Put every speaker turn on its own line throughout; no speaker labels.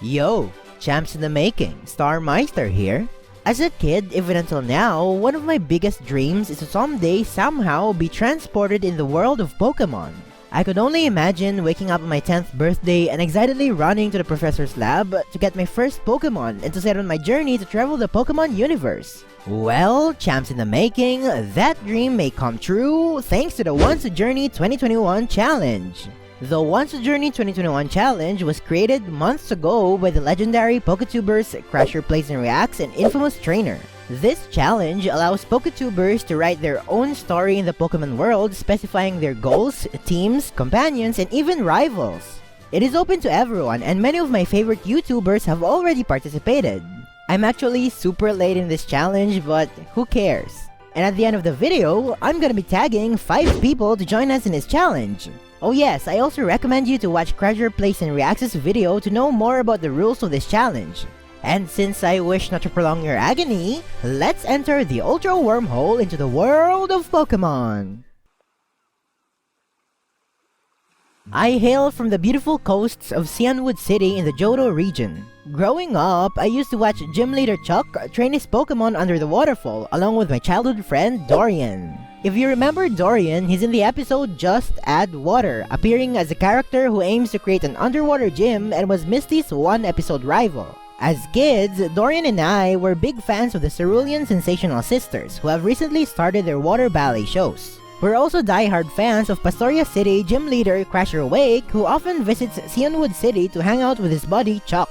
Yo, champs in the making, Starmeistr here. As a kid, even until now, one of my biggest dreams is to someday somehow be transported in the world of Pokemon. I could only imagine waking up on my 10th birthday and excitedly running to the professor's lab to get my first Pokemon and to set on my journey to travel the Pokemon universe. Well, champs in the making, that dream may come true thanks to the Once a Journey 2021 challenge. The Once a Journey 2021 challenge was created months ago by the legendary Poketubers Crasher Plays and Reacts and Infamous Trainer. This challenge allows Poketubers to write their own story in the Pokemon world, specifying their goals, teams, companions, and even rivals. It is open to everyone, and many of my favorite YouTubers have already participated. I'm actually super late in this challenge, but who cares? And at the end of the video, I'm gonna be tagging 5 people to join us in this challenge. Oh yes, I also recommend you to watch Crasher Plays and Reacts' video to know more about the rules of this challenge. And since I wish not to prolong your agony, let's enter the Ultra Wormhole into the world of Pokemon! I hail from the beautiful coasts of Cianwood City in the Johto region. Growing up, I used to watch Gym Leader Chuck train his Pokemon under the waterfall along with my childhood friend Dorian. If you remember Dorian, he's in the episode Just Add Water, appearing as a character who aims to create an underwater gym and was Misty's one-episode rival. As kids, Dorian and I were big fans of the Cerulean Sensational Sisters, who have recently started their water ballet shows. We're also die-hard fans of Pastoria City gym leader Crasher Wake, who often visits Cianwood City to hang out with his buddy Chuck.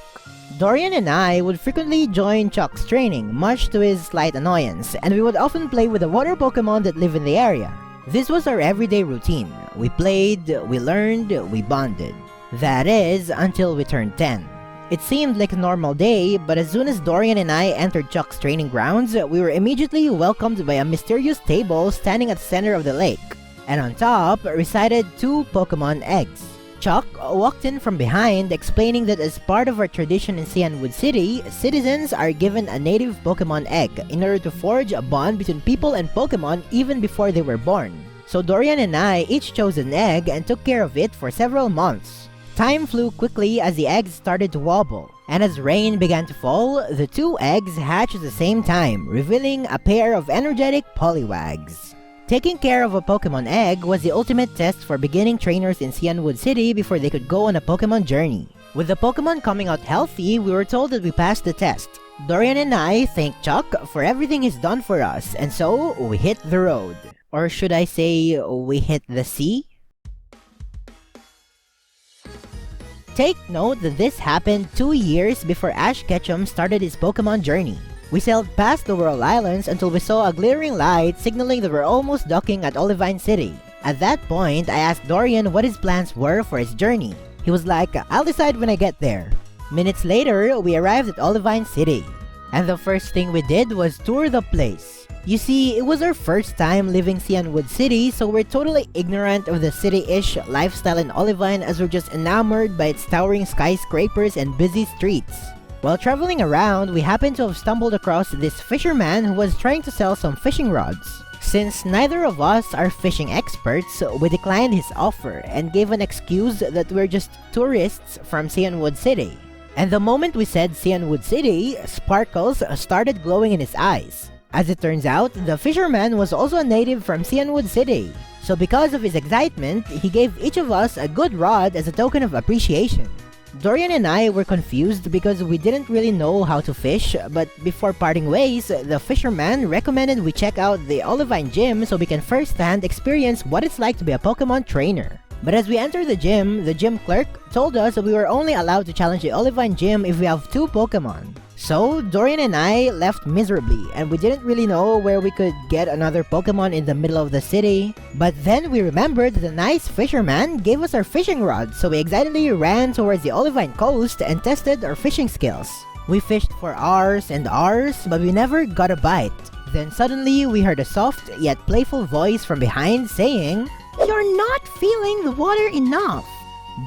Dorian and I would frequently join Chuck's training, much to his slight annoyance, and we would often play with the water Pokemon that live in the area. This was our everyday routine. We played, we learned, we bonded. That is, until we turned 10. It seemed like a normal day, but as soon as Dorian and I entered Chuck's training grounds, we were immediately welcomed by a mysterious table standing at the center of the lake. And on top resided 2 Pokemon eggs. Chuck walked in from behind, explaining that as part of our tradition in Cianwood City, citizens are given a native Pokemon egg in order to forge a bond between people and Pokemon even before they were born. So Dorian and I each chose an egg and took care of it for several months. Time flew quickly as the eggs started to wobble, and as rain began to fall, the 2 eggs hatched at the same time, revealing a pair of energetic Poliwags. Taking care of a Pokemon egg was the ultimate test for beginning trainers in Cianwood City before they could go on a Pokemon journey. With the Pokemon coming out healthy, we were told that we passed the test. Dorian and I thanked Chuck for everything he's done for us, and so we hit the road. Or should I say, we hit the sea? Take note that this happened 2 years before Ash Ketchum started his Pokemon journey. We sailed past the World Islands until we saw a glittering light signaling that we're almost docking at Olivine City. At that point, I asked Dorian what his plans were for his journey. He was like, "I'll decide when I get there." Minutes later, we arrived at Olivine City. And the first thing we did was tour the place. You see, it was our first time living Cianwood City, so we're totally ignorant of the city-ish lifestyle in Olivine as we're just enamored by its towering skyscrapers and busy streets. While traveling around, we happened to have stumbled across this fisherman who was trying to sell some fishing rods. Since neither of us are fishing experts, we declined his offer and gave an excuse that we're just tourists from Cianwood City. And the moment we said Cianwood City, sparkles started glowing in his eyes. As it turns out, the fisherman was also a native from Cianwood City. So because of his excitement, he gave each of us a good rod as a token of appreciation. Dorian and I were confused because we didn't really know how to fish, but before parting ways, the fisherman recommended we check out the Olivine Gym so we can first-hand experience what it's like to be a Pokemon trainer. But as we entered the gym clerk told us that we were only allowed to challenge the Olivine Gym if we have 2 Pokemon. So, Dorian and I left miserably, and we didn't really know where we could get another Pokemon in the middle of the city. But then we remembered that the nice fisherman gave us our fishing rod, so we excitedly ran towards the Olivine coast and tested our fishing skills. We fished for hours and hours, but we never got a bite. Then suddenly, we heard a soft yet playful voice from behind saying, "You're not feeling the water enough."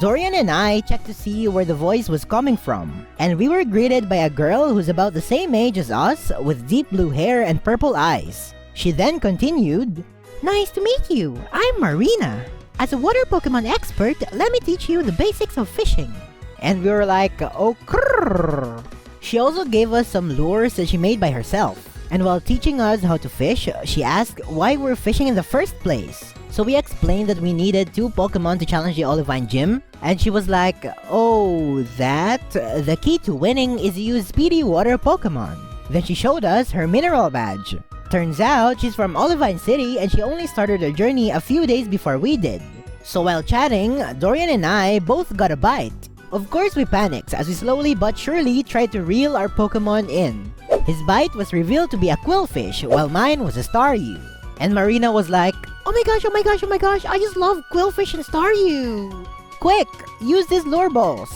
Dorian and I checked to see where the voice was coming from, and we were greeted by a girl who's about the same age as us, with deep blue hair and purple eyes. She then continued, "Nice to meet you. I'm Marina. As a water Pokemon expert, let me teach you the basics of fishing. And we were like, oh, crrr. She also gave us some lures that she made by herself. And while teaching us how to fish, she asked why we're fishing in the first place. So we explained that we needed 2 Pokemon to challenge the Olivine Gym, and she was like, oh, that? The key to winning is to use speedy water Pokemon. Then she showed us her mineral badge. Turns out, she's from Olivine City and she only started her journey a few days before we did. So while chatting, Dorian and I both got a bite. Of course we panicked as we slowly but surely tried to reel our Pokemon in. His bite was revealed to be a quillfish, while mine was a Staryu. And Marina was like, oh my gosh, oh my gosh, oh my gosh, I just love quillfish and Staryu! Quick, use these lure balls!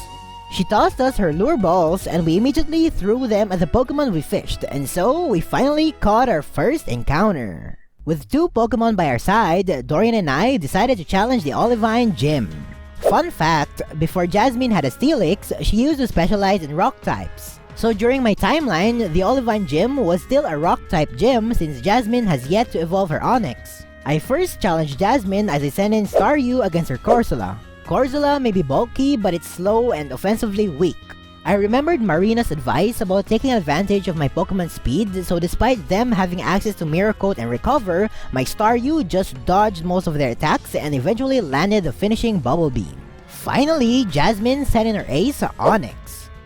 She tossed us her lure balls and we immediately threw them at the Pokemon we fished, and so we finally caught our first encounter. With 2 Pokemon by our side, Dorian and I decided to challenge the Olivine Gym. Fun fact, before Jasmine had a Steelix, she used to specialize in rock types. So during my timeline, the Olivine Gym was still a rock type gym since Jasmine has yet to evolve her Onix. I first challenged Jasmine as I sent in Staryu against her Corsola. Corsola may be bulky, but it's slow and offensively weak. I remembered Marina's advice about taking advantage of my Pokemon's speed, so despite them having access to Mirror Coat and Recover, my Staryu just dodged most of their attacks and eventually landed the finishing Bubble Beam. Finally, Jasmine sent in her ace, Onix.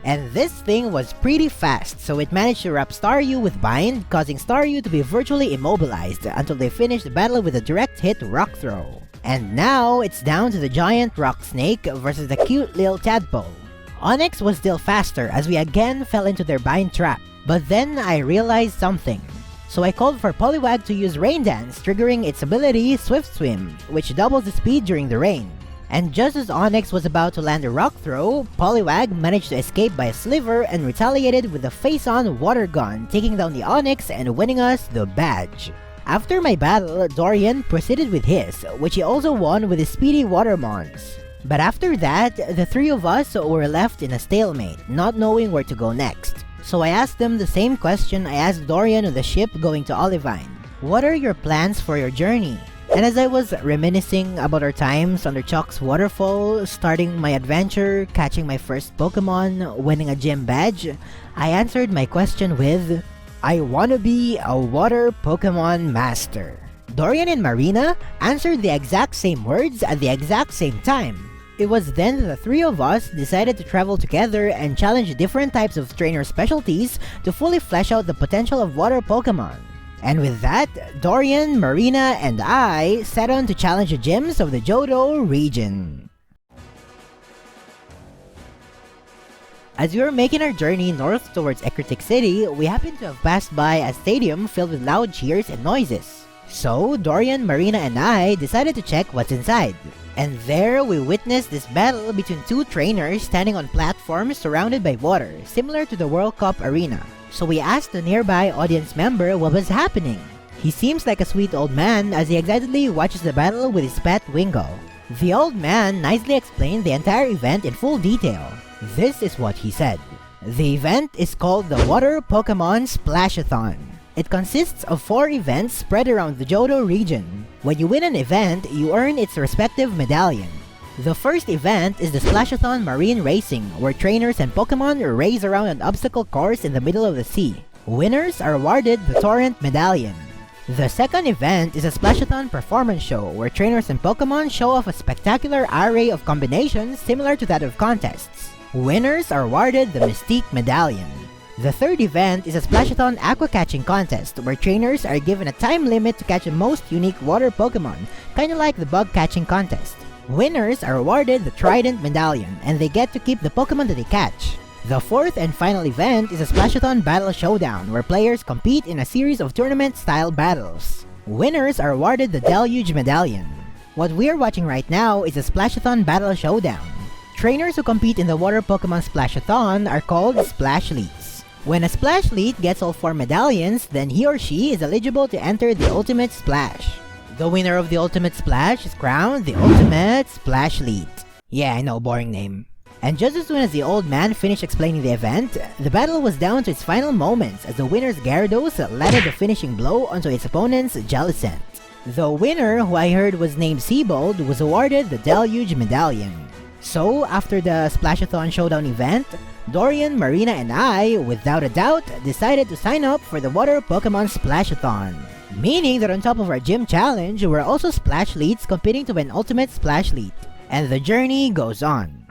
And this thing was pretty fast, so it managed to wrap Staryu with Bind, causing Staryu to be virtually immobilized until they finished the battle with a direct hit Rock Throw. And now, it's down to the giant Rock Snake versus the cute little Tadpole. Onix was still faster as we again fell into their Bind trap, but then I realized something. So I called for Poliwag to use Rain Dance, triggering its ability Swift Swim, which doubles the speed during the rain. And just as Onix was about to land a Rock Throw, Poliwag managed to escape by a sliver and retaliated with a face-on Water Gun, taking down the Onix and winning us the badge. After my battle, Dorian proceeded with his, which he also won with his speedy Watermons. But after that, the 3 of us were left in a stalemate, not knowing where to go next. So I asked them the same question I asked Dorian on the ship going to Olivine. What are your plans for your journey? And as I was reminiscing about our times under Chalk's waterfall, starting my adventure, catching my first Pokemon, winning a gym badge, I answered my question with, I wanna be a water Pokemon master. Dorian and Marina answered the exact same words at the exact same time. It was then that the 3 of us decided to travel together and challenge different types of trainer specialties to fully flesh out the potential of water Pokemon. And with that, Dorian, Marina, and I set on to challenge the gyms of the Johto region. As we were making our journey north towards Ecruteak City, we happened to have passed by a stadium filled with loud cheers and noises. So, Dorian, Marina, and I decided to check what's inside. And there we witnessed this battle between 2 trainers standing on platforms surrounded by water, similar to the World Cup arena. So we asked a nearby audience member what was happening. He seems like a sweet old man as he excitedly watches the battle with his pet Wingo. The old man nicely explained the entire event in full detail. This is what he said. The event is called the Water Pokemon Splashathon. It consists of 4 events spread around the Johto region. When you win an event, you earn its respective medallion. The first event is the Splashathon Marine Racing, where trainers and Pokemon race around an obstacle course in the middle of the sea. Winners are awarded the Torrent Medallion. The second event is a Splashathon Performance Show, where trainers and Pokemon show off a spectacular array of combinations similar to that of contests. Winners are awarded the Mystique Medallion. The third event is a Splashathon Aqua Catching Contest, where trainers are given a time limit to catch the most unique water Pokemon, kinda like the Bug Catching Contest. Winners are awarded the Trident Medallion, and they get to keep the Pokemon that they catch. The fourth and final event is a Splashathon Battle Showdown, where players compete in a series of tournament-style battles. Winners are awarded the Deluge Medallion. What we're watching right now is a Splashathon Battle Showdown. Trainers who compete in the Water Pokemon Splashathon are called Splashleets. When a Splashleet gets all 4 medallions, then he or she is eligible to enter the Ultimate Splash. The winner of the Ultimate Splash is crowned the Ultimate Splashleet. Yeah, I know, boring name. And just as soon as the old man finished explaining the event, the battle was down to its final moments as the winner's Gyarados landed the finishing blow onto its opponent's Jellicent. The winner, who I heard was named Seabold, was awarded the Deluge Medallion. So, after the Splashathon Showdown event, Dorian, Marina, and I, without a doubt, decided to sign up for the Water Pokemon Splashathon. Meaning that on top of our gym challenge, we're also Splash Leads competing to win Ultimate Splash Lead. And the journey goes on.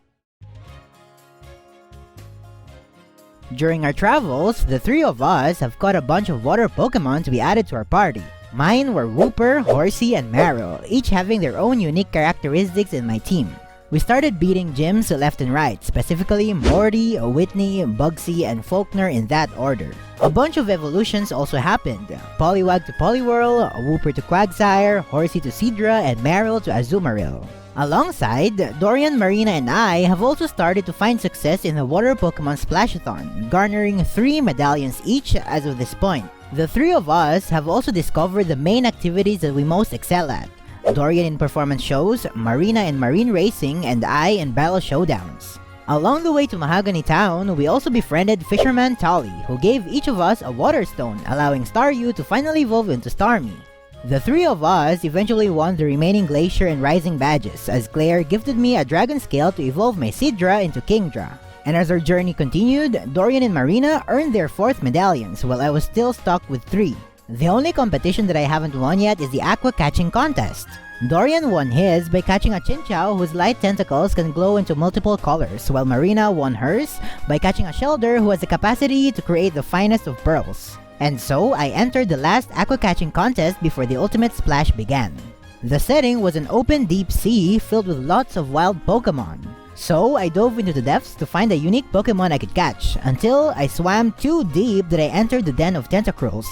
During our travels, the three of us have caught a bunch of water Pokemon to be added to our party. Mine were Wooper, Horsey, and Marrow, each having their own unique characteristics in my team. We started beating gyms left and right, specifically Morty, Whitney, Bugsy, and Faulkner in that order. A bunch of evolutions also happened. Poliwag to Poliwhirl, Wooper to Quagsire, Horsey to Seadra, and Marrow to Azumarill. Alongside, Dorian, Marina, and I have also started to find success in the Water Pokemon Splashathon, garnering 3 medallions each as of this point. The three of us have also discovered the main activities that we most excel at. Dorian in performance shows, Marina in marine racing, and I in battle showdowns. Along the way to Mahogany Town, we also befriended Fisherman Tolly, who gave each of us a water stone, allowing Staryu to finally evolve into Starmie. The three of us eventually won the remaining Glacier and Rising badges, as Claire gifted me a Dragon Scale to evolve my Seadra into Kingdra. And as our journey continued, Dorian and Marina earned their 4th medallions, while I was still stuck with 3. The only competition that I haven't won yet is the Aqua Catching Contest. Dorian won his by catching a Chinchou whose light tentacles can glow into multiple colors, while Marina won hers by catching a Shelder who has the capacity to create the finest of pearls. And so, I entered the last Aqua Catching Contest before the Ultimate Splash began. The setting was an open deep sea filled with lots of wild Pokemon. So, I dove into the depths to find a unique Pokemon I could catch, until I swam too deep that I entered the den of Tentacruels.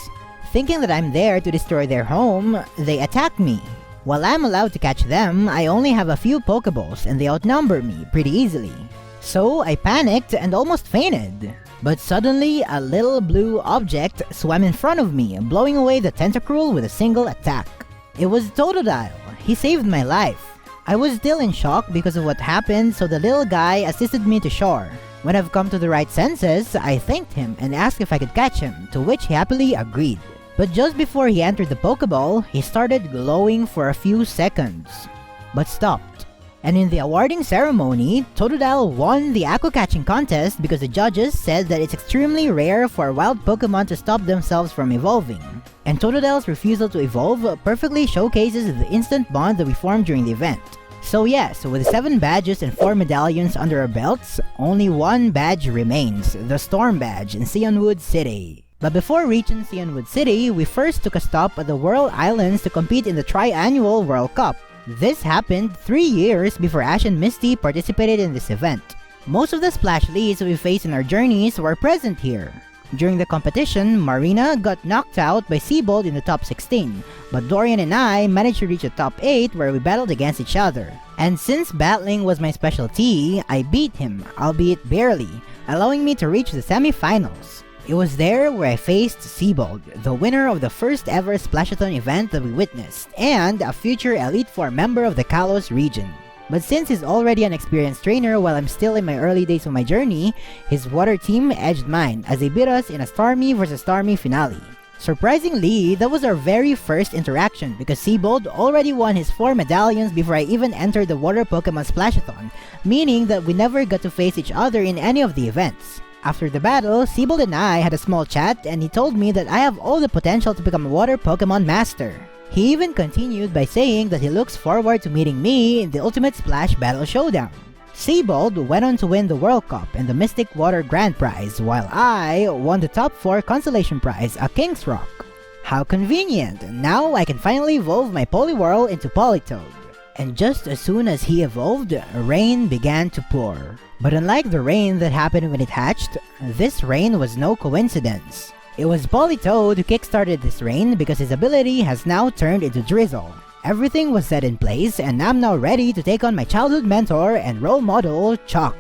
Thinking that I'm there to destroy their home, they attack me. While I'm allowed to catch them, I only have a few Pokeballs and they outnumber me pretty easily. So I panicked and almost fainted. But suddenly, a little blue object swam in front of me, blowing away the Tentacruel with a single attack. It was Totodile. He saved my life. I was still in shock because of what happened, so the little guy assisted me to shore. When I've come to the right senses, I thanked him and asked if I could catch him, to which he happily agreed. But just before he entered the Pokeball, he started glowing for a few seconds, but stopped. And in the awarding ceremony, Totodile won the Aqua Catching Contest because the judges said that it's extremely rare for a wild Pokemon to stop themselves from evolving. And Totodile's refusal to evolve perfectly showcases the instant bond that we formed during the event. So yes, with 7 badges and 4 medallions under our belts, only 1 badge remains, the Storm Badge in Cianwood City. But before reaching Cianwood City, we first took a stop at the Whirl Islands to compete in the tri-annual World Cup. This happened 3 years before Ash and Misty participated in this event. Most of the Splash Leads we faced in our journeys were present here. During the competition, Marina got knocked out by Seabold in the top 16, but Dorian and I managed to reach the top 8 where we battled against each other. And since battling was my specialty, I beat him, albeit barely, allowing me to reach the semi-finals. It was there where I faced Seabold, the winner of the first ever Splashathon event that we witnessed, and a future Elite Four member of the Kalos region. But since he's already an experienced trainer while I'm still in my early days of my journey, his water team edged mine as they beat us in a Starmie vs Starmie finale. Surprisingly, that was our very first interaction because Seabold already won his 4 medallions before I even entered the Water Pokemon Splashathon, meaning that we never got to face each other in any of the events. After the battle, Seabold and I had a small chat and he told me that I have all the potential to become a Water Pokemon Master. He even continued by saying that he looks forward to meeting me in the Ultimate Splash Battle Showdown. Seabold went on to win the World Cup and the Mystic Water Grand Prize, while I won the top 4 Consolation Prize, a King's Rock. How convenient! Now I can finally evolve my Poliwhirl into Politoed. And just as soon as he evolved, rain began to pour. But unlike the rain that happened when it hatched, this rain was no coincidence. It was Politoed who kickstarted this rain because his ability has now turned into drizzle. Everything was set in place and I'm now ready to take on my childhood mentor and role model, Chalk.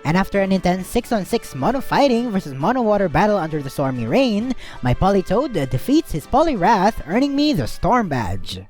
And after an intense 6-on-6 mono fighting versus mono water battle under the stormy rain, my Politoed defeats his Poliwrath, earning me the Storm Badge.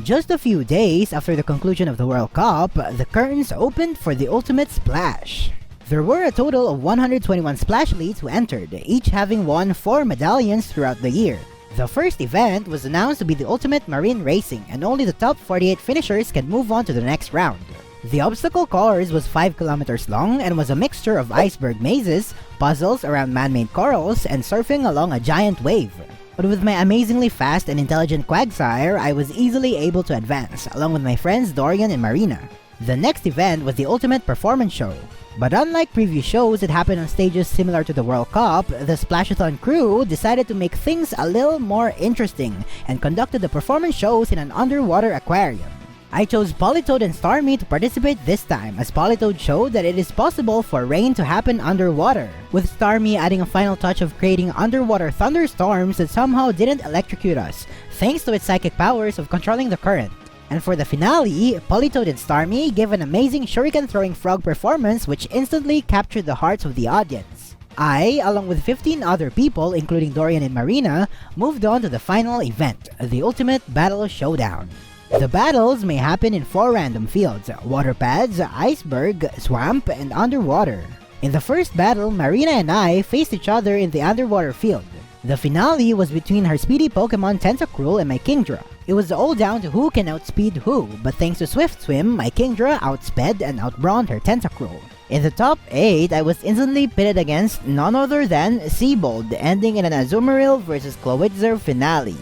Just a few days after the conclusion of the World Cup, the curtains opened for the Ultimate Splash. There were a total of 121 Splash Leads who entered, each having won 4 medallions throughout the year. The first event was announced to be the ultimate marine racing, and only the top 48 finishers can move on to the next round. The obstacle course was 5 kilometers long and was a mixture of iceberg mazes, puzzles around man-made corals, and surfing along a giant wave. But with my amazingly fast and intelligent Quagsire, I was easily able to advance, along with my friends Dorian and Marina. The next event was the ultimate performance show. But unlike previous shows that happened on stages similar to the World Cup, the Splashathon crew decided to make things a little more interesting and conducted the performance shows in an underwater aquarium. I chose Politoed and Starmie to participate this time, as Politoed showed that it is possible for rain to happen underwater, with Starmie adding a final touch of creating underwater thunderstorms that somehow didn't electrocute us, thanks to its psychic powers of controlling the current. And for the finale, Politoed and Starmie gave an amazing shuriken-throwing frog performance which instantly captured the hearts of the audience. I, along with 15 other people, including Dorian and Marina, moved on to the final event, the Ultimate Battle Showdown. The battles may happen in 4 random fields: water pads, iceberg, swamp, and underwater. In the first battle, Marina and I faced each other in the underwater field. The finale was between her speedy Pokemon Tentacruel and my Kingdra. It was all down to who can outspeed who, but thanks to Swift Swim, my Kingdra outsped and outbrawned her Tentacruel. In the top 8, I was instantly pitted against none other than Seabold, ending in an Azumarill vs Clowitzer finale.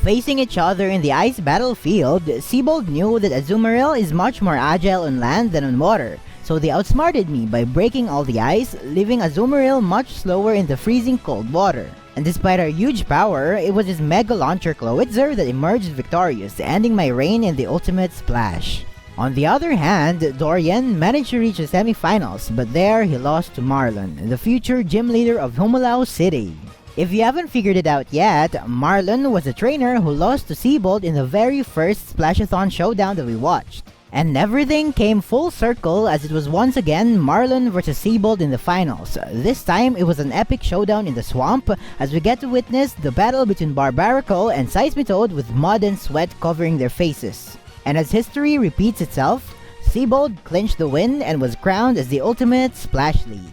Facing each other in the ice battlefield, Seabold knew that Azumarill is much more agile on land than on water, so they outsmarted me by breaking all the ice, leaving Azumarill much slower in the freezing cold water. And despite our huge power, it was his Mega Launcher Clowitzer that emerged victorious, ending my reign in the Ultimate Splash. On the other hand, Dorian managed to reach the semifinals, but there he lost to Marlon, the future gym leader of Loveable City. If you haven't figured it out yet, Marlon was a trainer who lost to Seabold in the very first Splashathon showdown that we watched. And everything came full circle as it was once again Marlon vs Seabold in the finals. This time, it was an epic showdown in the swamp as we get to witness the battle between Barbaracle and Seismitoad with mud and sweat covering their faces. And as history repeats itself, Seabold clinched the win and was crowned as the ultimate Splash Lead.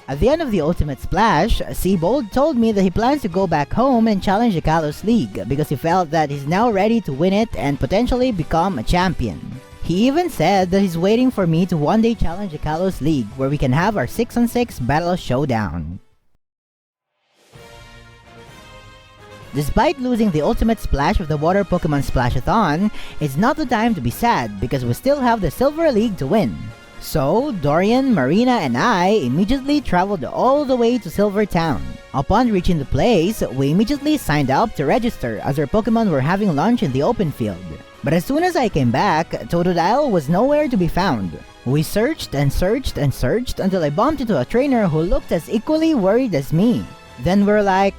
At the end of the Ultimate Splash, Seabold told me that he plans to go back home and challenge the Kalos League because he felt that he's now ready to win it and potentially become a champion. He even said that he's waiting for me to one day challenge the Kalos League where we can have our 6-on-6 battle showdown. Despite losing the Ultimate Splash of the Water Pokemon Splashathon, it's not the time to be sad because we still have the Silver League to win. So, Dorian, Marina, and I immediately traveled all the way to Silver Town. Upon reaching the place, we immediately signed up to register as our Pokemon were having lunch in the open field. But as soon as I came back, Totodile was nowhere to be found. We searched and searched and searched until I bumped into a trainer who looked as equally worried as me. Then we're like,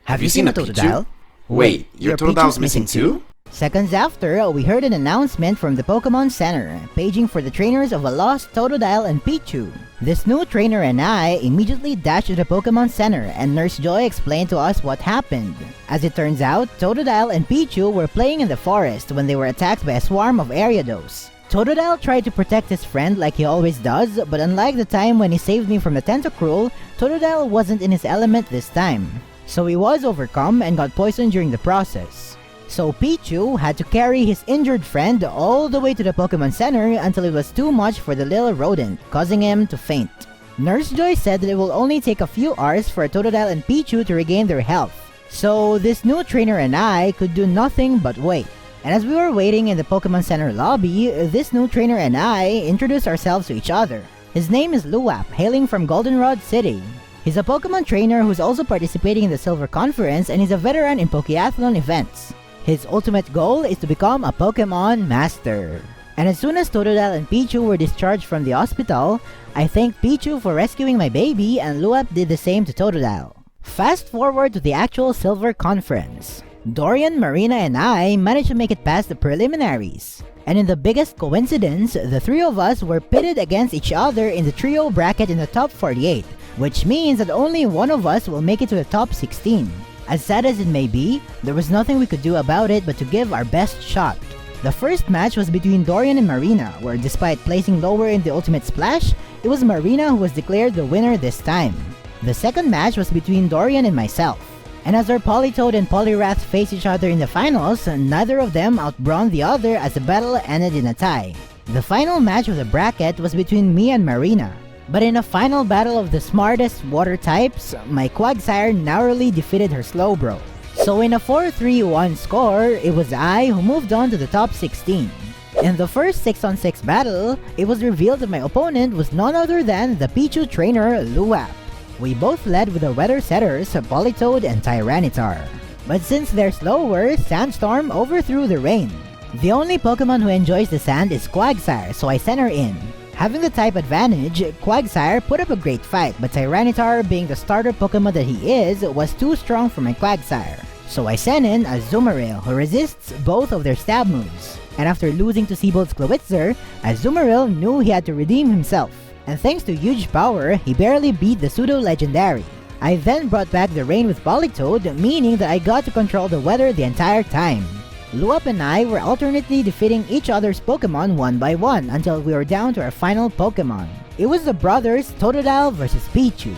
"Have you seen a Totodile? Wait, your Totodile's missing too?"
Seconds after, we heard an announcement from the Pokemon Center, paging for the trainers of a lost Totodile and Pichu. This new trainer and I immediately dashed to the Pokemon Center, and Nurse Joy explained to us what happened. As it turns out, Totodile and Pichu were playing in the forest when they were attacked by a swarm of Ariados. Totodile tried to protect his friend like he always does, but unlike the time when he saved me from the Tentacruel, Totodile wasn't in his element this time. So he was overcome and got poisoned during the process. So Pichu had to carry his injured friend all the way to the Pokemon Center until it was too much for the little rodent, causing him to faint. Nurse Joy said that it will only take a few hours for Totodile and Pichu to regain their health. So this new trainer and I could do nothing but wait. And as we were waiting in the Pokemon Center lobby, this new trainer and I introduced ourselves to each other. His name is Luap, hailing from Goldenrod City. He's a Pokemon trainer who's also participating in the Silver Conference and he's a veteran in Pokeathlon events. His ultimate goal is to become a Pokemon Master. And as soon as Totodile and Pichu were discharged from the hospital, I thanked Pichu for rescuing my baby and Luap did the same to Totodile. Fast forward to the actual Silver Conference. Dorian, Marina, and I managed to make it past the preliminaries. And in the biggest coincidence, the three of us were pitted against each other in the trio bracket in the top 48, which means that only one of us will make it to the top 16. As sad as it may be, there was nothing we could do about it but to give our best shot. The first match was between Dorian and Marina, where despite placing lower in the Ultimate Splash, it was Marina who was declared the winner this time. The second match was between Dorian and myself. And as our Politoed and Poliwrath faced each other in the finals, neither of them outbrawned the other as the battle ended in a tie. The final match of the bracket was between me and Marina. But in a final battle of the smartest water types, my Quagsire narrowly defeated her Slowbro. So in a 4-3-1 score, it was I who moved on to the top 16. In the first 6-on-6 battle, it was revealed that my opponent was none other than the Pichu trainer Luap. We both led with the weather setters Politoed and Tyranitar. But since they're slower, Sandstorm overthrew the rain. The only Pokemon who enjoys the sand is Quagsire, so I sent her in. Having the type advantage, Quagsire put up a great fight, but Tyranitar, being the starter Pokemon that he is, was too strong for my Quagsire. So I sent in Azumarill, who resists both of their stab moves. And after losing to Seabold's Clawitzer, Azumarill knew he had to redeem himself. And thanks to huge power, he barely beat the pseudo-legendary. I then brought back the rain with Politoed, meaning that I got to control the weather the entire time. Luap and I were alternately defeating each other's Pokemon one by one until we were down to our final Pokemon. It was the brothers Totodile versus Pichu.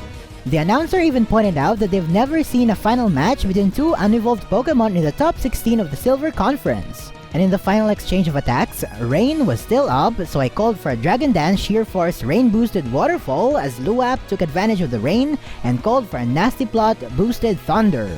The announcer even pointed out that they've never seen a final match between two unevolved Pokemon in the top 16 of the Silver Conference. And in the final exchange of attacks, Rain was still up, so I called for a Dragon Dance Sheer Force Rain-boosted Waterfall as Luap took advantage of the rain and called for a Nasty Plot boosted Thunder.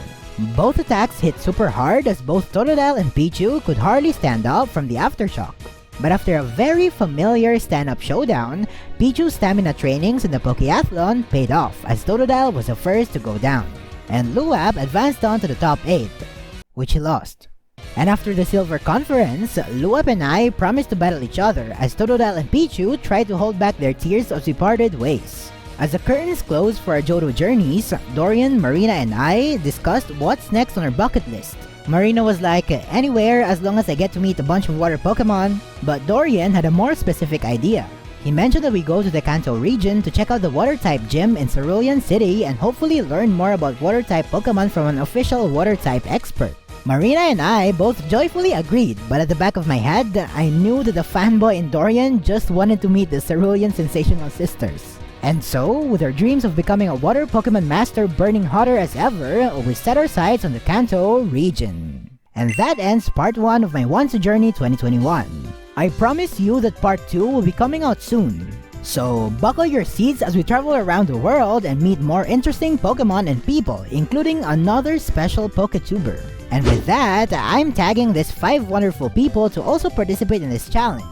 Both attacks hit super hard as both Totodile and Pichu could hardly stand up from the aftershock. But after a very familiar stand-up showdown, Pichu's stamina trainings in the Pokeathlon paid off as Totodile was the first to go down. And Luap advanced on to the top 8, which he lost. And after the Silver Conference, Luap and I promised to battle each other as Totodile and Pichu tried to hold back their tears as we parted ways. As the curtains closed for our Johto journeys, Dorian, Marina, and I discussed what's next on our bucket list. Marina was like, anywhere as long as I get to meet a bunch of water Pokemon, but Dorian had a more specific idea. He mentioned that we go to the Kanto region to check out the water-type gym in Olivine City and hopefully learn more about water-type Pokemon from an official water-type expert. Marina and I both joyfully agreed, but at the back of my head, I knew that the fanboy in Dorian just wanted to meet the Cerulean Sensational Sisters. And so, with our dreams of becoming a water Pokemon master burning hotter as ever, we set our sights on the Kanto region. And that ends part 1 of my Once a Journey 2021. I promise you that part 2 will be coming out soon. So, buckle your seats as we travel around the world and meet more interesting Pokemon and people, including another special Poketuber. And with that, I'm tagging these 5 wonderful people to also participate in this challenge.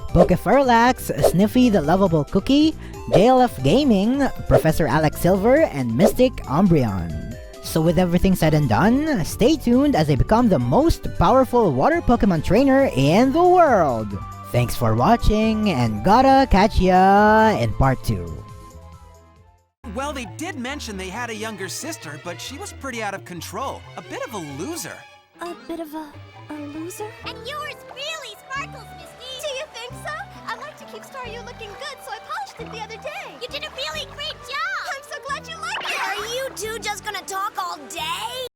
Pokefurlax, Sniffy the Loveable Cookie, JLF Gaming, Professor Alex Silver, and Mystic Umbreon. So with everything said and done, stay tuned as I become the most powerful water Pokemon trainer in the world. Thanks for watching, and gotta catch ya in part 2.
Well, they did mention they had a younger sister, but she was pretty out of control. A bit of a loser.
A bit of a loser?
And yours really sparkles, Misty!
Do you think so? I like to keep Staryu looking good, so I polished it the other day.
You did a really great job!
I'm so glad you like it!
Are you two just gonna talk all day?